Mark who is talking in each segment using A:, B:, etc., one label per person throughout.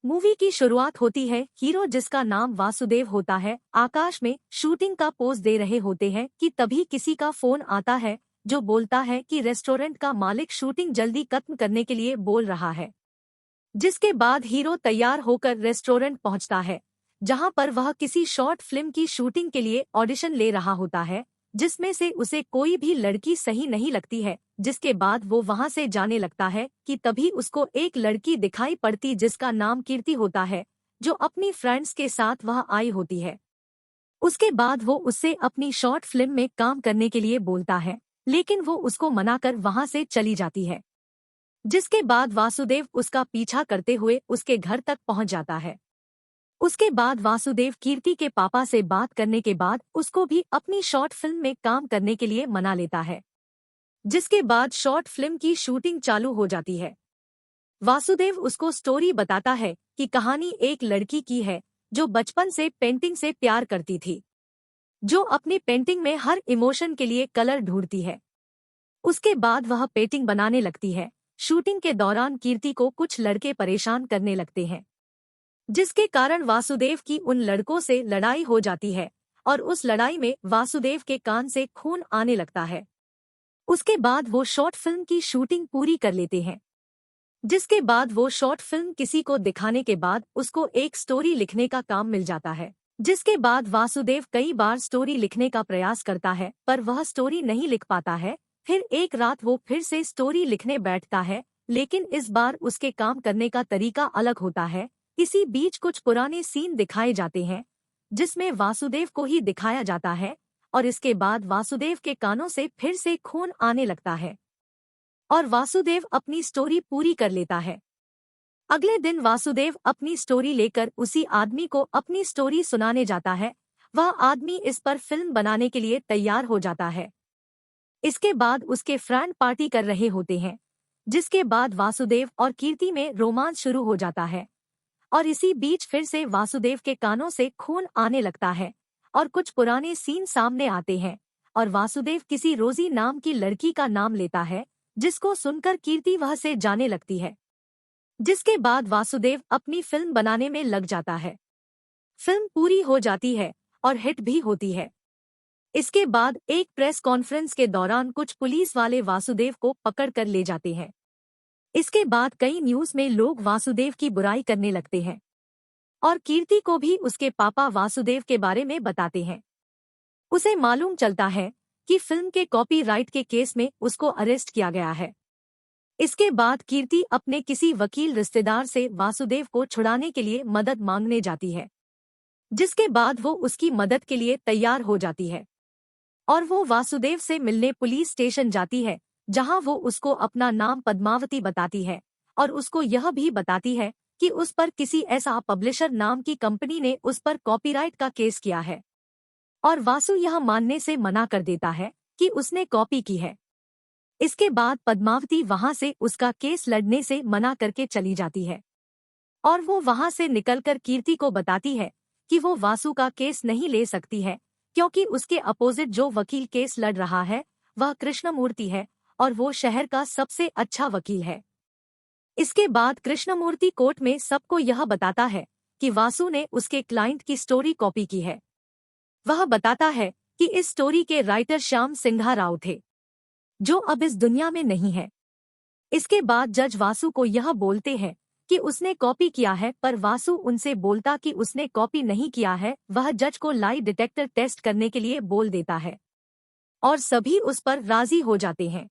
A: Movie की शुरुआत होती है, हीरो जिसका नाम वासुदेव होता है आकाश में शूटिंग का पोज दे रहे होते हैं कि तभी किसी का फोन आता है जो बोलता है कि रेस्टोरेंट का मालिक शूटिंग जल्दी खत्म करने के लिए बोल रहा है। जिसके बाद हीरो तैयार होकर रेस्टोरेंट पहुंचता है, जहां पर वह किसी शॉर्ट फिल्म की शूटिंग के लिए ऑडिशन ले रहा होता है, जिसमें से उसे कोई भी लड़की सही नहीं लगती है। जिसके बाद वो वहां से जाने लगता है कि तभी उसको एक लड़की दिखाई पड़ती जिसका नाम कीर्ति होता है, जो अपनी फ्रेंड्स के साथ वह आई होती है। उसके बाद वो उससे अपनी शॉर्ट फिल्म में काम करने के लिए बोलता है, लेकिन वो उसको मनाकर वहां से चली जाती है। जिसके बाद वासुदेव उसका पीछा करते हुए उसके घर तक पहुंच जाता है। उसके बाद वासुदेव कीर्ति के पापा से बात करने के बाद उसको भी अपनी शॉर्ट फिल्म में काम करने के लिए मना लेता है। जिसके बाद शॉर्ट फिल्म की शूटिंग चालू हो जाती है। वासुदेव उसको स्टोरी बताता है कि कहानी एक लड़की की है जो बचपन से पेंटिंग से प्यार करती थी, जो अपनी पेंटिंग में हर इमोशन के लिए कलर ढूंढती है। उसके बाद वह पेंटिंग बनाने लगती है। शूटिंग के दौरान कीर्ति को कुछ लड़के परेशान करने लगते हैं, जिसके कारण वासुदेव की उन लड़कों से लड़ाई हो जाती है और उस लड़ाई में वासुदेव के कान से खून आने लगता है। उसके बाद वो शॉर्ट फिल्म की शूटिंग पूरी कर लेते हैं। जिसके बाद वो शॉर्ट फिल्म किसी को दिखाने के बाद उसको एक स्टोरी लिखने का काम मिल जाता है। जिसके बाद वासुदेव कई बार स्टोरी लिखने का प्रयास करता है पर वह स्टोरी नहीं लिख पाता है। फिर एक रात वो फिर से स्टोरी लिखने बैठता है, लेकिन इस बार उसके काम करने का तरीका अलग होता है। इसी बीच कुछ पुराने सीन दिखाए जाते हैं, जिसमें वासुदेव को ही दिखाया जाता है और इसके बाद वासुदेव के कानों से फिर से खून आने लगता है और वासुदेव अपनी स्टोरी पूरी कर लेता है। अगले दिन वासुदेव अपनी स्टोरी लेकर उसी आदमी को अपनी स्टोरी सुनाने जाता है। वह आदमी इस पर फिल्म बनाने के लिए तैयार हो जाता है। इसके बाद उसके फ्रेंड पार्टी कर रहे होते हैं, जिसके बाद वासुदेव और कीर्ति में रोमांस शुरू हो जाता है और इसी बीच फिर से वासुदेव के कानों से खून आने लगता है और कुछ पुराने सीन सामने आते हैं और वासुदेव किसी रोजी नाम की लड़की का नाम लेता है, जिसको सुनकर कीर्ति वह से जाने लगती है। जिसके बाद वासुदेव अपनी फिल्म बनाने में लग जाता है। फिल्म पूरी हो जाती है और हिट भी होती है। इसके बाद एक प्रेस कॉन्फ्रेंस के दौरान कुछ पुलिस वाले वासुदेव को पकड़ कर ले जाते हैं। इसके बाद कई न्यूज में लोग वासुदेव की बुराई करने लगते हैं और कीर्ति को भी उसके पापा वासुदेव के बारे में बताते हैं। उसे मालूम चलता है कि फिल्म के कॉपीराइट के केस में उसको अरेस्ट किया गया है। इसके बाद कीर्ति अपने किसी वकील रिश्तेदार से वासुदेव को छुड़ाने के लिए मदद मांगने जाती है। जिसके बाद वो उसकी मदद के लिए तैयार हो जाती है और वो वासुदेव से मिलने पुलिस स्टेशन जाती है, जहां वो उसको अपना नाम पद्मावती बताती है और उसको यह भी बताती है कि उस पर किसी ऐसा पब्लिशर नाम की कंपनी ने उस पर कॉपीराइट का केस किया है और वासु यह मानने से मना कर देता है कि उसने कॉपी की है। इसके बाद पद्मावती वहां से उसका केस लड़ने से मना करके चली जाती है और वो वहां से निकलकर कीर्ति को बताती है कि वो वासु का केस नहीं ले सकती है, क्योंकि उसके अपोजिट जो वकील केस लड़ रहा है वह कृष्णमूर्ति है और वो शहर का सबसे अच्छा वकील है। इसके बाद कृष्णमूर्ति कोर्ट में सबको यह बताता है कि वासु ने उसके क्लाइंट की स्टोरी कॉपी की है। वह बताता है कि इस स्टोरी के राइटर श्याम सिंघा राव थे, जो अब इस दुनिया में नहीं है। इसके बाद जज वासु को यह बोलते हैं कि उसने कॉपी किया है, पर वासु उनसे बोलता कि उसने कॉपी नहीं किया है। वह जज को लाई डिटेक्टर टेस्ट करने के लिए बोल देता है और सभी उस पर राजी हो जाते हैं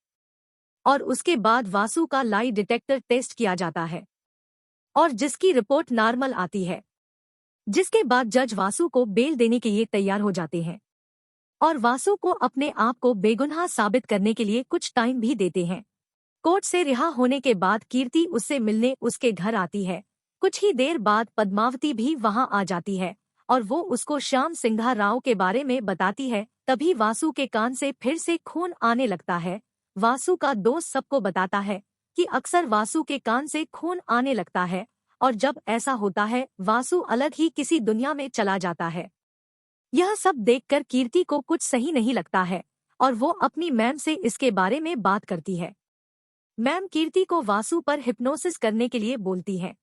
A: और उसके बाद वासु का लाई डिटेक्टर टेस्ट किया जाता है और जिसकी रिपोर्ट नॉर्मल आती है। जिसके बाद जज वासु को बेल देने के लिए तैयार हो जाते हैं और वासु को अपने आप को बेगुनाह साबित करने के लिए कुछ टाइम भी देते हैं। कोर्ट से रिहा होने के बाद कीर्ति उससे मिलने उसके घर आती है। कुछ ही देर बाद पद्मावती भी वहां आ जाती है और वो उसको श्याम सिंघा राव के बारे में बताती है। तभी वासु के कान से फिर से खून आने लगता है। वासु का दोस्त सबको बताता है कि अक्सर वासु के कान से खून आने लगता है और जब ऐसा होता है वासु अलग ही किसी दुनिया में चला जाता है। यह सब देखकर कीर्ति को कुछ सही नहीं लगता है और वो अपनी मैम से इसके बारे में बात करती है। मैम कीर्ति को वासु पर हिप्नोसिस करने के लिए बोलती है।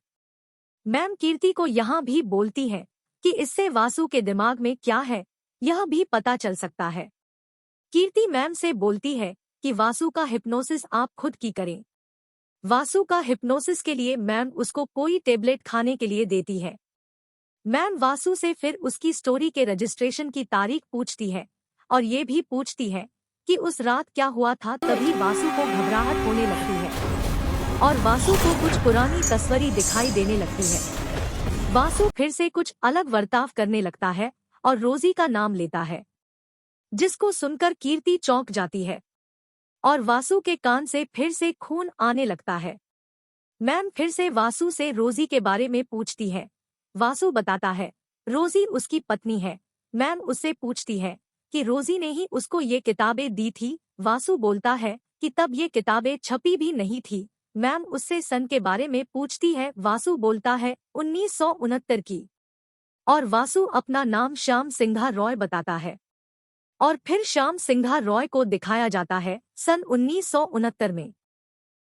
A: मैम कीर्ति को यहाँ भी बोलती है कि इससे वासु के दिमाग में क्या है यह भी पता चल सकता है। कीर्ति मैम से बोलती है कि वासु का हिप्नोसिस आप खुद की करें। वासु का हिप्नोसिस के लिए मैम उसको कोई टेबलेट खाने के लिए देती है। मैम वासु से फिर उसकी स्टोरी के रजिस्ट्रेशन की तारीख पूछती है और ये भी पूछती है कि उस रात क्या हुआ था। तभी वासु को घबराहट होने लगती है और वासु को कुछ पुरानी तस्वीरें दिखाई देने लगती है। वासु फिर से कुछ अलग बर्ताव करने लगता है और रोजी का नाम लेता है, जिसको सुनकर कीर्ति चौंक जाती है और वासु के कान से फिर से खून आने लगता है। मैम फिर से वासु से रोजी के बारे में पूछती है। वासु बताता है रोजी उसकी पत्नी है। मैम उससे पूछती है कि रोजी ने ही उसको ये किताबें दी थी। वासु बोलता है कि तब ये किताबें छपी भी नहीं थी। मैम उससे सन के बारे में पूछती है। वासु बोलता है 1969 की, और वासु अपना नाम श्याम सिंघा रॉय बताता है और फिर श्याम सिंघा रॉय को दिखाया जाता है सन 1969 में।